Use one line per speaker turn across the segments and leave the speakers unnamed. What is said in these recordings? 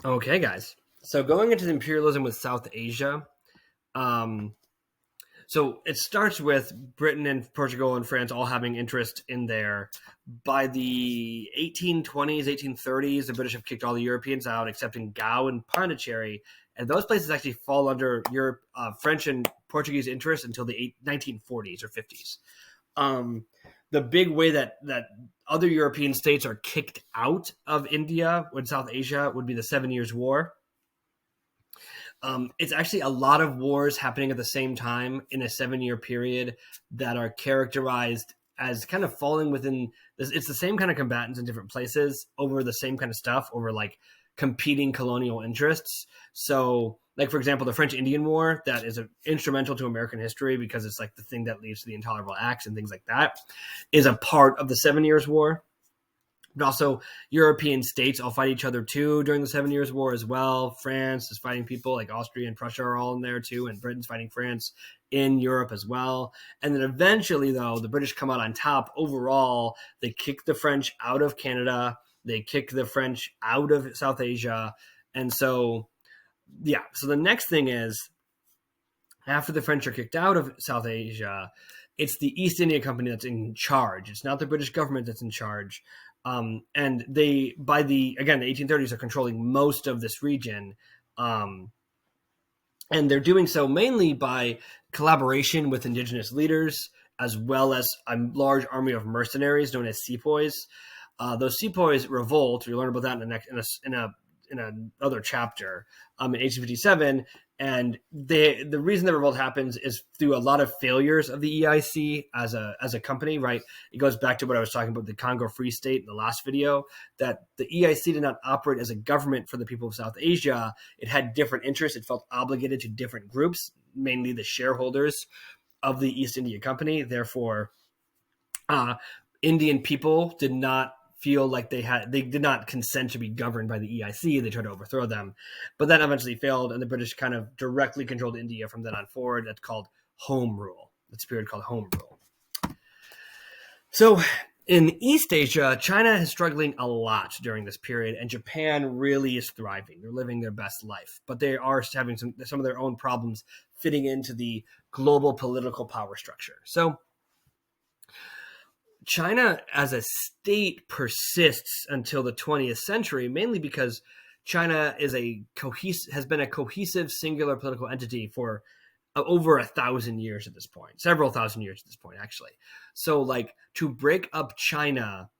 Okay, guys. So going into the imperialism with South Asia, um, so it starts with Britain and Portugal and France all having interest in there. By the 1820s, 1830s, the British have kicked all the Europeans out, excepting Gao and Pondicherry, and those places actually fall under Europe, French and Portuguese interest until the 1940s or 50s. Um, the big way that other European states are kicked out of India and South Asia would be the Seven Years' War. It's actually a lot of wars happening at the same time in a 7 year period that are characterized as kind of falling within this. It's the same kind of combatants in different places over the same kind of stuff, over like competing colonial interests. So, like for example, the French Indian War, that is instrumental to American history because it's like the thing that leads to the Intolerable Acts and things like that, is a part of the 7 Years' War. But also, European states all fight each other too during the 7 Years' War as well. France is fighting people like Austria and Prussia are all in there too, and Britain's fighting France in Europe as well. And then eventually, though, the British come out on top overall. They kick the French out of Canada, they kick the French out of South Asia. And so, yeah, so the next thing is after the French are kicked out of South Asia, it's the East India Company that's in charge. It's not the British government that's in charge. And they, by the 1830s, are controlling most of this region. And they're doing so mainly by collaboration with indigenous leaders, as well as a large army of mercenaries known as sepoys. Those sepoys revolt. We learn about that in another chapter in 1857. And the reason the revolt happens is through a lot of failures of the EIC as a company, right? It goes back to what I was talking about, the Congo Free State in the last video, that the EIC did not operate as a government for the people of South Asia. It had different interests. It felt obligated to different groups, mainly the shareholders of the East India Company. Therefore, Indian people did not feel like they did not consent to be governed by the EIC. They tried to overthrow them, but that eventually failed, and the British kind of directly controlled India from then on forward. That's called Home Rule. That's a period called Home Rule. So in East Asia, China is struggling a lot during this period, and Japan really is thriving. They're living their best life, but they are having some of their own problems fitting into the global political power structure. So China as a state persists until the 20th century, mainly because China is has been a cohesive, singular political entity for over 1,000 years at this point, several thousand years at this point, actually. So, like, to break up China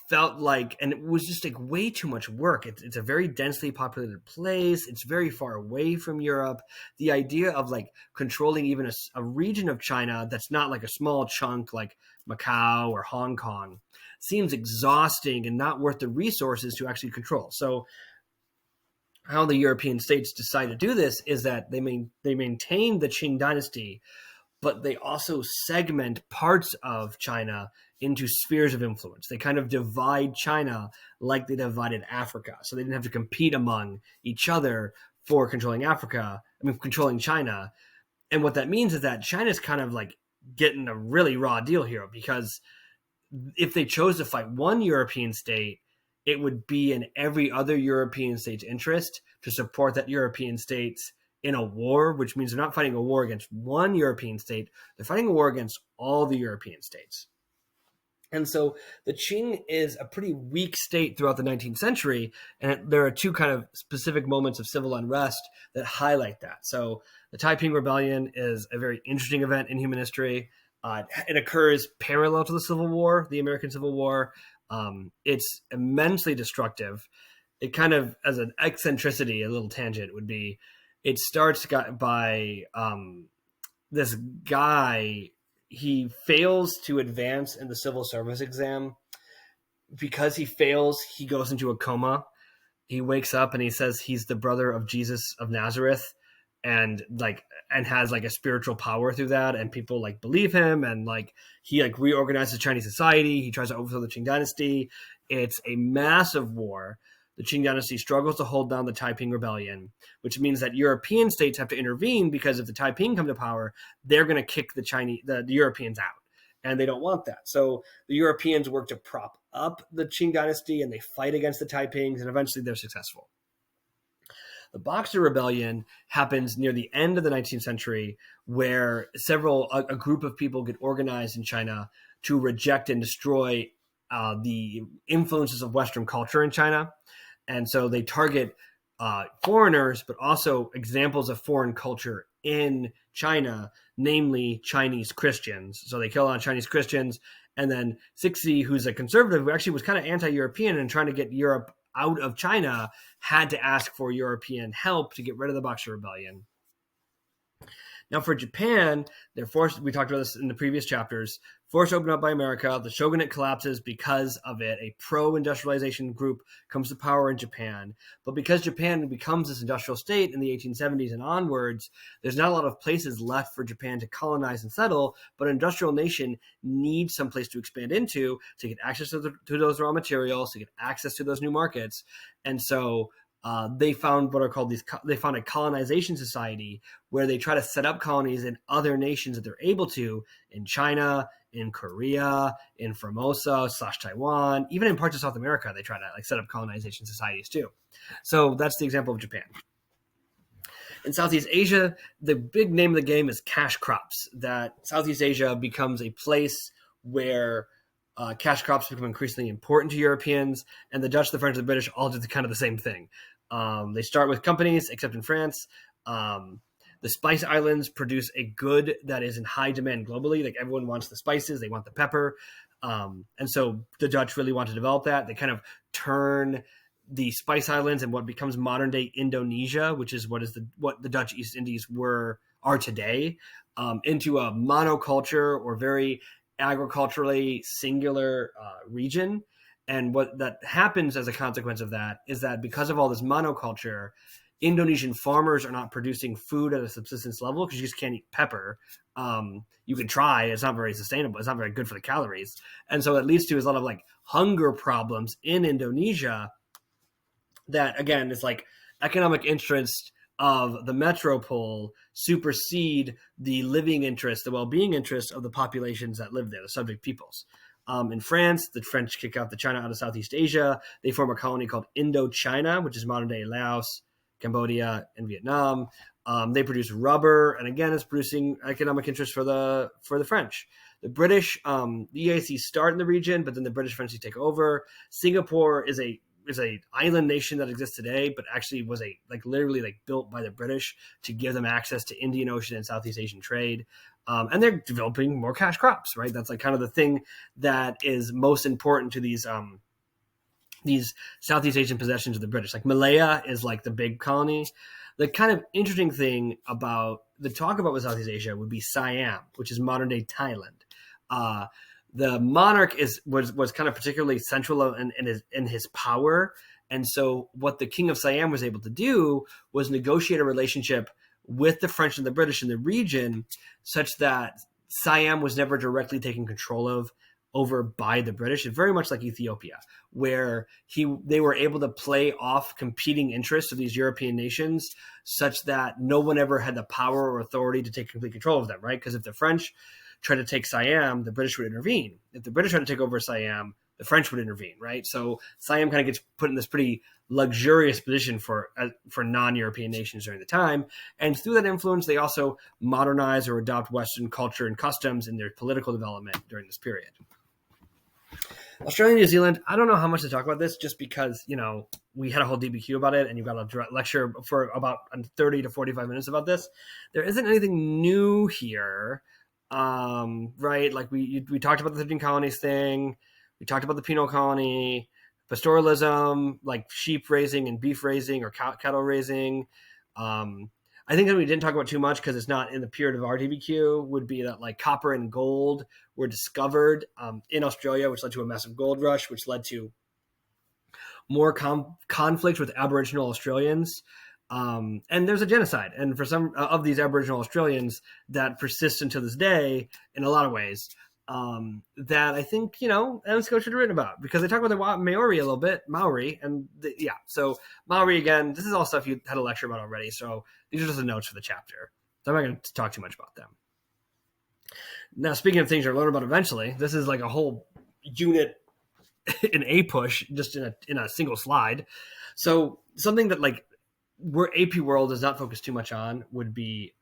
felt like, and it was just like way too much work. It's a very densely populated place. It's very far away from Europe. The idea of like controlling even a region of China that's not like a small chunk like Macau or Hong Kong seems exhausting and not worth the resources to actually control. So how the European states decide to do this is that they maintain the Qing dynasty, but they also segment parts of China into spheres of influence. They kind of divide China like they divided Africa. So they didn't have to compete among each other for controlling controlling China. And what that means is that China's kind of like getting a really raw deal here, because if they chose to fight one European state, it would be in every other European state's interest to support that European state's in a war, which means they're not fighting a war against one European state. They're fighting a war against all the European states. And so the Qing is a pretty weak state throughout the 19th century. And there are two kind of specific moments of civil unrest that highlight that. So the Taiping Rebellion is a very interesting event in human history. It occurs parallel to the Civil War, the American Civil War. It's immensely destructive. It kind of, as an eccentricity, a little tangent would be, it starts by this guy. He fails to advance in the civil service exam. Because he fails, he goes into a coma. He wakes up and he says he's the brother of Jesus of Nazareth, and has like a spiritual power through that, and people like believe him, and like he like reorganizes Chinese society. He tries to overthrow the Qing dynasty. It's a massive war. The Qing dynasty struggles to hold down the Taiping Rebellion, which means that European states have to intervene, because if the Taiping come to power, they're going to kick the Europeans out, and they don't want that. So the Europeans work to prop up the Qing dynasty, and they fight against the Taipings, and eventually they're successful. The Boxer Rebellion happens near the end of the 19th century, where a group of people get organized in China to reject and destroy the influences of Western culture in China. And so they target foreigners, but also examples of foreign culture in China, namely Chinese Christians. So they kill a lot of Chinese Christians. And then Cixi, who's a conservative, who actually was kind of anti-European and trying to get Europe out of China, had to ask for European help to get rid of the Boxer Rebellion. Now, for Japan, they're forced, we talked about this in the previous chapters, forced to open up by America. The shogunate collapses because of it. A pro-industrialization group comes to power in Japan. But because Japan becomes this industrial state in the 1870s and onwards, there's not a lot of places left for Japan to colonize and settle, but an industrial nation needs some place to expand into to get access to those raw materials, to get access to those new markets. And so they found what are called they found a colonization society where they try to set up colonies in other nations that they're able to, in China, in Korea, in Formosa / Taiwan, even in parts of South America, they try to set up colonization societies too. So that's the example of Japan. In Southeast Asia, the big name of the game is cash crops. That Southeast Asia becomes a place where cash crops become increasingly important to Europeans, and the Dutch, the French, and the British all did kind of the same thing. They start with companies, except in France. The Spice Islands produce a good that is in high demand globally. Like everyone wants the spices, they want the pepper. And so the Dutch really want to develop that. They kind of turn the Spice Islands and what becomes modern day Indonesia, which is what the Dutch East Indies are today, into a monoculture or very agriculturally singular region. And what that happens as a consequence of that is that because of all this monoculture, Indonesian farmers are not producing food at a subsistence level because you just can't eat pepper. You can try, it's not very sustainable, it's not very good for the calories. And so it leads to a lot of hunger problems in Indonesia that, again, is economic interest of the metropole supersede the living interest, the well-being interest of the populations that live there, the subject peoples. In France, the French kick out China out of Southeast Asia. They form a colony called Indochina, which is modern-day Laos, Cambodia, and Vietnam. They produce rubber, and again, it's producing economic interest for the French. The British, the EAC start in the region, but then the British eventually take over. Singapore is a island nation that exists today, but actually was literally built by the British to give them access to Indian Ocean and Southeast Asian trade. And they're developing more cash crops, right? That's kind of the thing that is most important to these Southeast Asian possessions of the British. Malaya is the big colony. The kind of interesting thing about the talk about with Southeast Asia would be Siam, which is modern day Thailand. The monarch was kind of particularly central in his power. And so what the king of Siam was able to do was negotiate a relationship with the French and the British in the region such that Siam was never directly taken control of over by the British. It's very much like Ethiopia, where they were able to play off competing interests of these European nations such that no one ever had the power or authority to take complete control of them, right? Because if the French tried to take Siam, the British would intervene. If the British tried to take over Siam, the French would intervene, right? So Siam kind of gets put in this pretty luxurious position for non-European nations during the time. And through that influence, they also modernize or adopt Western culture and customs in their political development during this period. Australia and New Zealand, I don't know how much to talk about this just because, we had a whole DBQ about it and you've got a direct lecture for about 30 to 45 minutes about this. There isn't anything new here, right? We talked about the 13 colonies thing. We talked about the penal colony, pastoralism, sheep raising and beef raising or cattle raising. I think that we didn't talk about too much because it's not in the period of our DBQ would be that copper and gold were discovered in Australia, which led to a massive gold rush, which led to more conflict with Aboriginal Australians. And there's a genocide. And for some of these Aboriginal Australians that persists until this day in a lot of ways, that I think, Ellen Scotia should have written about because they talk about the Maori a little bit, So Maori, again, this is all stuff you had a lecture about already. So these are just the notes for the chapter. So I'm not going to talk too much about them. Now, speaking of things you'll learn about eventually, this is a whole unit in a push just in a single slide. So something that where AP World does not focus too much on would be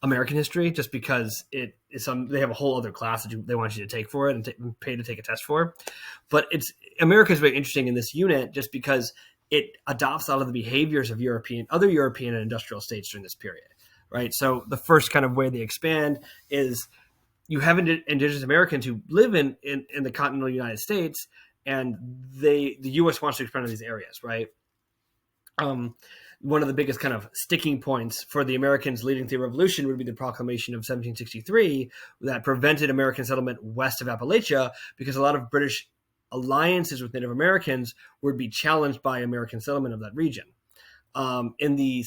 American history, just because it is they have a whole other class that they want you to take for it and pay to take a test for. But America is very interesting in this unit just because it adopts a lot of the behaviors of other European and industrial states during this period, right? So the first kind of way they expand is you have indigenous Americans who live in the continental United States, and the U.S. wants to expand to these areas, right? One of the biggest kind of sticking points for the Americans leading to the revolution would be the proclamation of 1763 that prevented American settlement west of Appalachia, because a lot of British alliances with Native Americans would be challenged by American settlement of that region. In the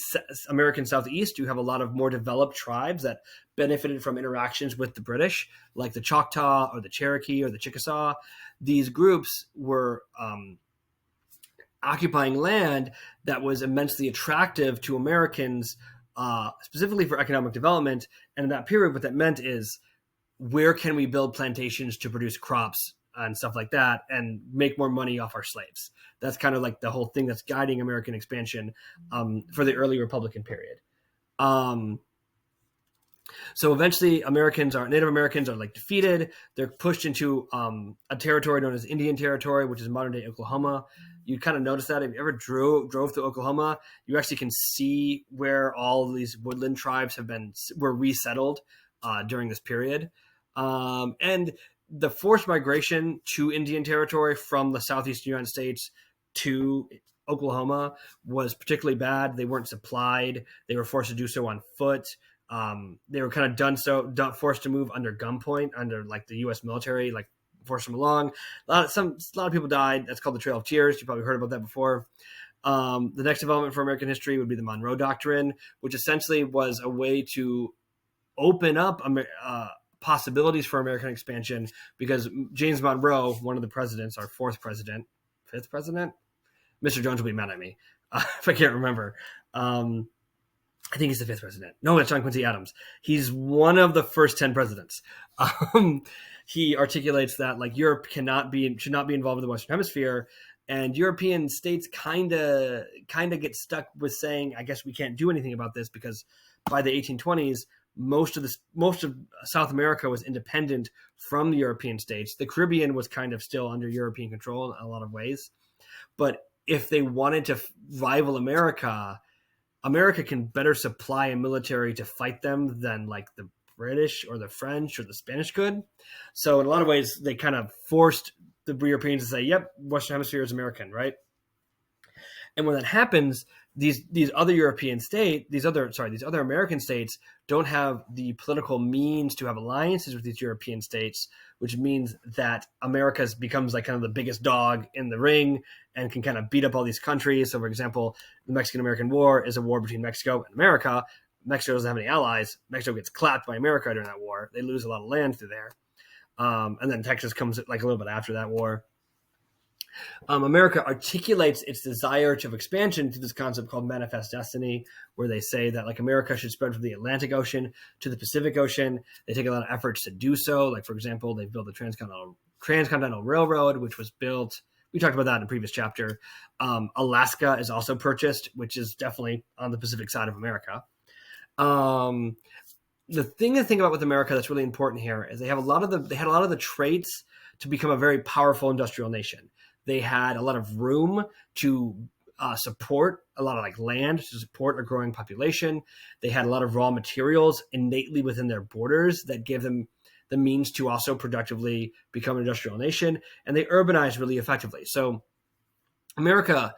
American Southeast, you have a lot of more developed tribes that benefited from interactions with the British, like the Choctaw or the Cherokee or the Chickasaw. These groups were occupying land that was immensely attractive to Americans, specifically for economic development. And in that period, what that meant is, where can we build plantations to produce crops and stuff like that and make more money off our slaves? That's kind of like the whole thing that's guiding American expansion for the early Republican period. So eventually Native Americans are like defeated. They're pushed into a territory known as Indian Territory, which is modern day Oklahoma. You kind of notice that if you ever drove through Oklahoma, you actually can see where all of these woodland tribes were resettled during this period. And the forced migration to Indian Territory from the southeastern United States to Oklahoma was particularly bad. They weren't supplied. They were forced to do so on foot. They were kind of forced to move under gunpoint, under like the U.S. military, like forced them along. A lot of people died. That's called the Trail of Tears. You probably heard about that before. The next development for American history would be the Monroe Doctrine, which essentially was a way to open up possibilities for American expansion, because James Monroe, one of the presidents, our fifth president, Mr. Jones will be mad at me if I can't remember. I think he's the fifth president. No, it's John Quincy Adams. He's one of the first 10 presidents. He articulates that like Europe should not be involved in the Western Hemisphere, and European states kind of get stuck with saying, I guess we can't do anything about this, because by the 1820s, most of South America was independent from the European states. The Caribbean was kind of still under European control in a lot of ways. But if they wanted to rival America can better supply a military to fight them than like the British or the French or the Spanish could. So in a lot of ways, they kind of forced the Europeans to say, yep, Western Hemisphere is American, right? And when that happens, these other American states don't have the political means to have alliances with these European states, which means that America becomes like kind of the biggest dog in the ring and can kind of beat up all these countries. So, for example, the Mexican-American War is a war between Mexico and America. Mexico doesn't have any allies. Mexico gets clapped by America during that war. They lose a lot of land through there. And then Texas comes like a little bit after that war. America articulates its desire to expansion to this concept called manifest destiny, where they say that like America should spread from the Atlantic Ocean to the Pacific Ocean. They take a lot of efforts to do so. Like, for example, they built the Transcontinental Railroad, which was built. We talked about that in a previous chapter. Alaska is also purchased, which is definitely on the Pacific side of America. The thing to think about with America that's really important here is they had a lot of the traits to become a very powerful industrial nation. They had a lot of room to support a lot of like land to support a growing population. They had a lot of raw materials innately within their borders that gave them the means to also productively become an industrial nation, and they urbanized really effectively. So America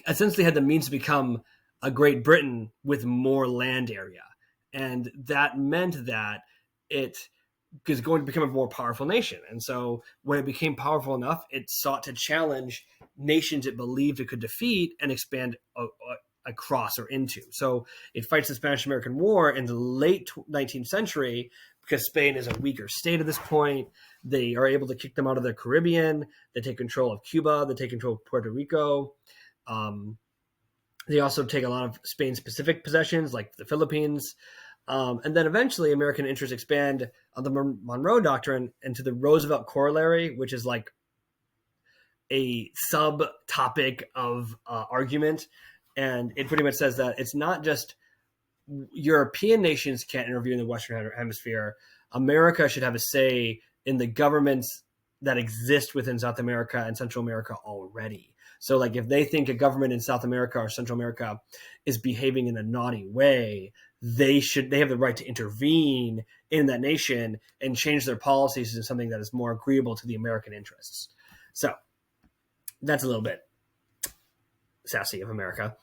essentially had the means to become a Great Britain with more land area. And that meant that it is going to become a more powerful nation. And so when it became powerful enough, it sought to challenge nations it believed it could defeat and expand across or into. So it fights the Spanish-American War in the late 19th century because Spain is a weaker state at this point. They are able to kick them out of the Caribbean. They take control of Cuba. They take control of Puerto Rico. They also take a lot of Spain's Pacific possessions, like the Philippines. And then eventually American interests expand on the Monroe Doctrine into the Roosevelt Corollary, which is like a subtopic of argument. And it pretty much says that it's not just European nations can't intervene in the Western Hemisphere. America should have a say in the governments that exist within South America and Central America already. So like if they think a government in South America or Central America is behaving in a naughty way, they have the right to intervene in that nation and change their policies to something that is more agreeable to the American interests. So that's a little bit sassy of America.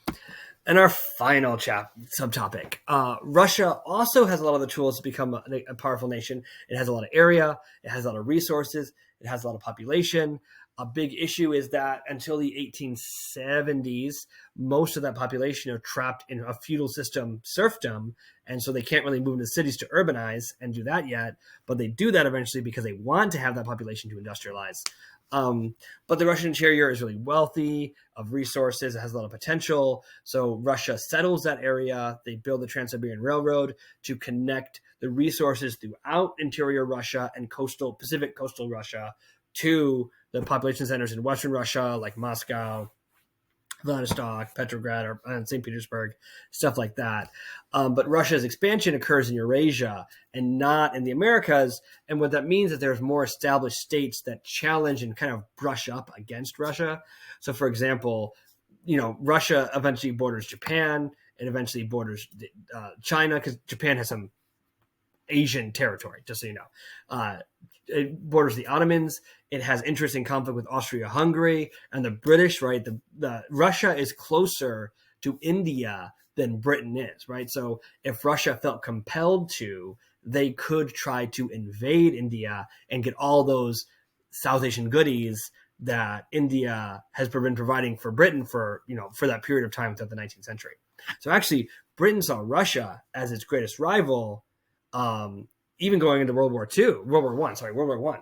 And our final subtopic, Russia also has a lot of the tools to become a powerful nation. It has a lot of area. It has a lot of resources. It has a lot of population. A big issue is that until the 1870s, most of that population are trapped in a feudal system serfdom. And so they can't really move into cities to urbanize and do that yet. But they do that eventually because they want to have that population to industrialize. But the Russian interior is really wealthy of resources. It has a lot of potential. So Russia settles that area. They build the Trans-Siberian Railroad to connect the resources throughout interior Russia and Pacific coastal Russia to the population centers in Western Russia, like Moscow, Vladivostok, Petrograd, or St. Petersburg, stuff like that. But Russia's expansion occurs in Eurasia and not in the Americas. And what that means is there's more established states that challenge and kind of brush up against Russia. So, for example, Russia eventually borders Japan. It eventually borders China because Japan has some Asian territory, just so you know. It borders the Ottomans. It has interest in conflict with Austria-Hungary and the British, right? The Russia is closer to India than Britain is, right? So if Russia felt compelled to, they could try to invade India and get all those South Asian goodies that India has been providing for Britain for that period of time throughout the 19th century. So actually, Britain saw Russia as its greatest rival, even going into World War I.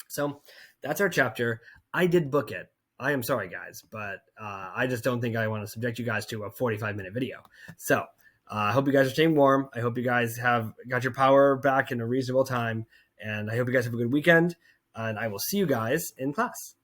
So that's our chapter. I did book it. I am sorry, guys, but I just don't think I want to subject you guys to a 45-minute video. So I hope you guys are staying warm. I hope you guys have got your power back in a reasonable time. And I hope you guys have a good weekend. And I will see you guys in class.